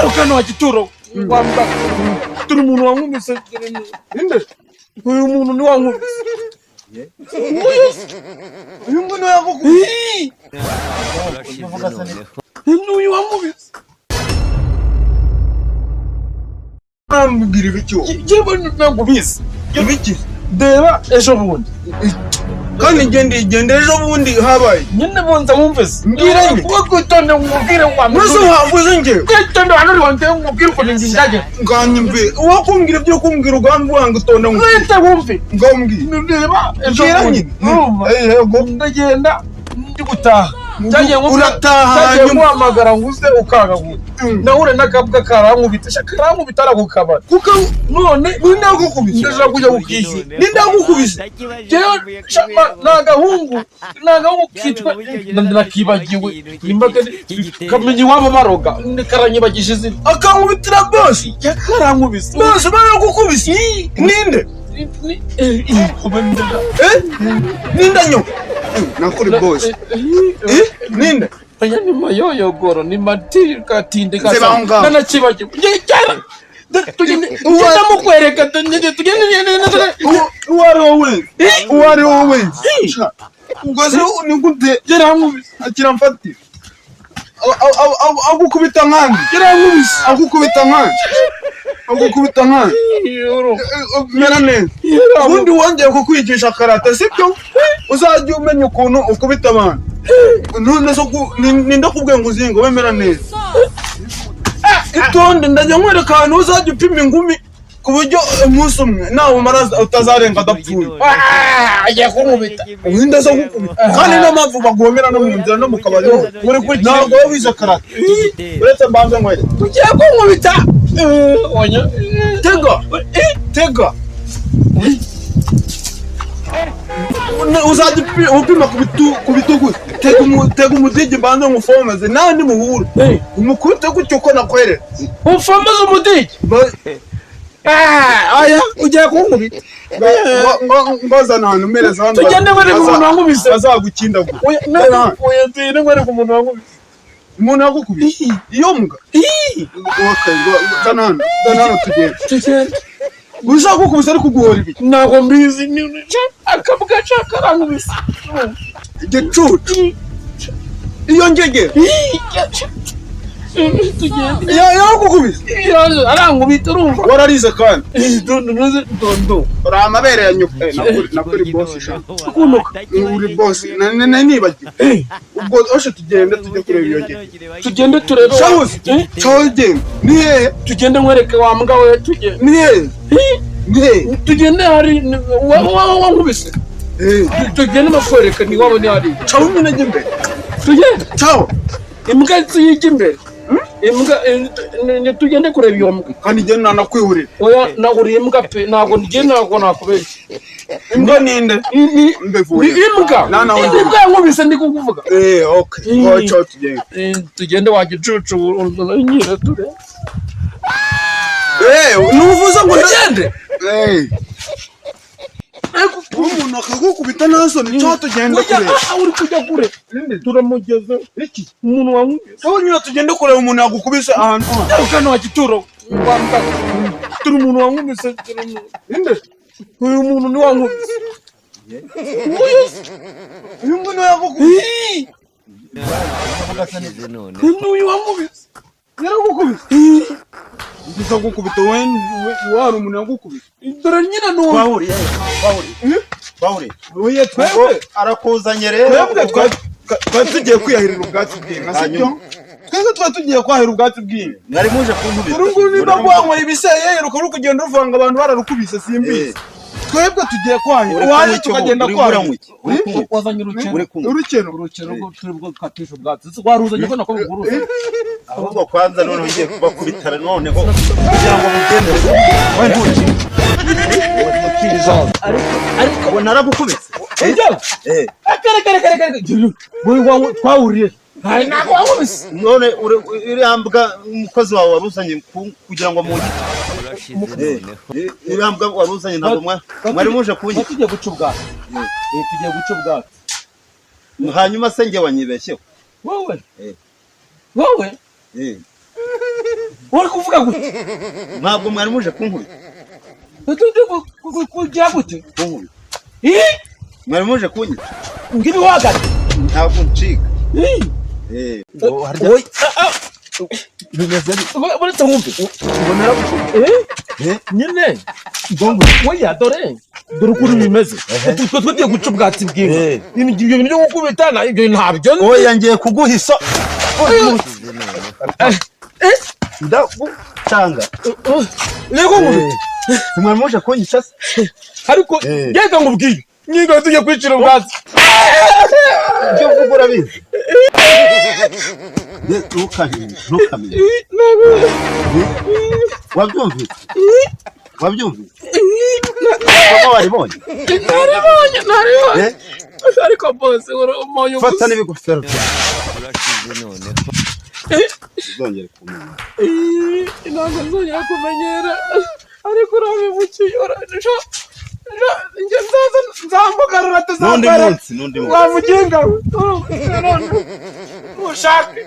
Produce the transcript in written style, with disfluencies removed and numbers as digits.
Garukano wa Kituro wamba turi umuntu wankubise inde uyu muntu ni wankubise uyu muntu yakubise uyu wankubise ambwira ibicyo jyewe nankubise ibiki deba ejo bundi kandi ngende ejo bundi habaye nyine bonza wumvise mbwira nge kutonde ngubwire kwa muzo wavuze nge kutonde hano wante ngubwire ko ndindaje nganyimbe wakumbwira byo kumbwira ugambi wangu tonde ngwite wumve ngambwira ndeba ejo bundi yego ndagenda ndi gutaha cyagiye urataha nyuma amagara nguze ukaga nahure nakabwa karankubita karankubita gukabara kuko none nindagukubise ndaje kujya gukishyura nindagukubise jewe nagahungu kitwa ndakibagiwe imbaga kamenyi wabo baroga ndikaranyibagije izina akankubitira boss yakarankubise boss baragukubise ninde ninda nyo nakuri boss ninde ni mayoyo goro ni matika tinde kasa nana kibaje cyara tugende mukwereka tugende uwari wowe ngoze nigute gerankubise akiramfati agukubita nkandi gerankubise agukubita nkandi mera neza ubundi wongeye kukwigisha karate sibyo uzajya umenya ukuntu ukubita abantu none so ndakubwiye ngo uzingo wemera neza itonde ndajya nkwereka ahantu uzajya upima ingumi ku buryo umunsi umwe nawe umaraza utazarenga adapfuye agiye kunkubita uhinda zo gukubita kandi niyo mpamvu bagomera no mu nzira no mu kabari ntabwo wowe wize karate uretse mbanze nkwere tugiye kunkubita tega uzajya upima ku bitugu tega umudigi mbanze ngufomeze nawe ni muhura umukubite gutyo ko nakwerera ufomeze umudigi aya ugiye kunkubita mbazana ahantu umereza hano tugende ngwereka umuntu wankubise azagukindagura tugende ngwereka umuntu wankubise umuntu yagukubise iyo mbwa zana hano tugende ushaka gukubisa ariko uguhora ibiki ntabwo mbizi akabwa karankubise igicucu iyo ngege yakukubise arankubita urumva wararize kandi dondo uri amabere ya nyoko nakuri boss uri boss nibagiwe ubwo oshe tugende tujye kureba iyo ngege tugende turebe cyawe ni hehe tugende nkwereke wa mbwa we tugende ni hehe tugende hari wankubise tugende makwereka ni wabo ni hari cyawe nyine njye imbere tugende cyawe imbwa yijya imbere imbwa tugende kureba iyo mbwa kandi njye nanakwihurira oya nahuriye imbwa pe ntabwo ngende ntabwo nakubeshya imbwa ninde imbwa yankubise ndi kukuvuga okay cyo tugende wagicucu nyine ture nuvuze ngo tugende umuntu akagukubita naso nicyo tugende kure uri kujya kure turamugeze iki umuntu wankubise wowe nyine tugende kure umuntu yagukubise ahantu Garukano wa Kituro wamba turi umuntu wankubise inde uyu muntu ni wankubise uyu muntu yagukubise uyu wankubise yaragukubise ndisa gukubita wari umuntu yagukubise dore nyine no bahuriye oye twebwe arakuzanye rero twebwe tugiye kwiyahirira ubwatsi bw'inka sibyo twebwe tugiye kwahira ubwatsi bw'inka mwari muje kunkubita urungu niba gwanywa ibiseye ruko kugenda ruvanga abantu bararukubise simbizi twebwe tugiye kwahira waje tukagenda kwahira wazanye urukero rwo turibwo katisha ubwatsi waruzanye ko nako buguruza ahubwo kwanza none ugiye kubakubitara none ko kugira ngo mugende ariko naragukubitse kare twahuriye hari nako wabuse none irambwa umukozi wawe waruzanye kugira ngo mugite irambwa waruzanye ntabwo mwari muje kunyita tugiye guca ubwatsi hanyuma se nge wanyibeshyeho wowe Wari kuvuga gute? Ntabwo mwari muje kunkubita. Kujya gute? Kunkubita. Mwari muje kunyita. Ngibi wagati. Ntabwo ncika. Oy. Bimeze buretse nkumve. Ubonera gute? Nyine. Gongo. Oya dore ukuntu bimeze. Twe guca ubwatsi bw'inka. Ibyo byo gukubitana ibyo ntabyo. Oya ngiye kuguhisa. Ndagucanga. Lego nkubita. Mwari muje kunyita se. Ariko yega ngubwiye. Niga tujye kwicira ubwatsi. Ibyo vuga urabizi. Ntukamenya. Wabyumvise? Waribonye? Naribonye. Ariko bose umonye ubusa. Fata n'ibigofero. Urashize none. Uzongera kumenya. Ntabwo nzongera kumenyera. Ariko urabimukiye uranisha. Nje nzambugarura tuzambara. N'undi munsi. Wamugenga. Ushake.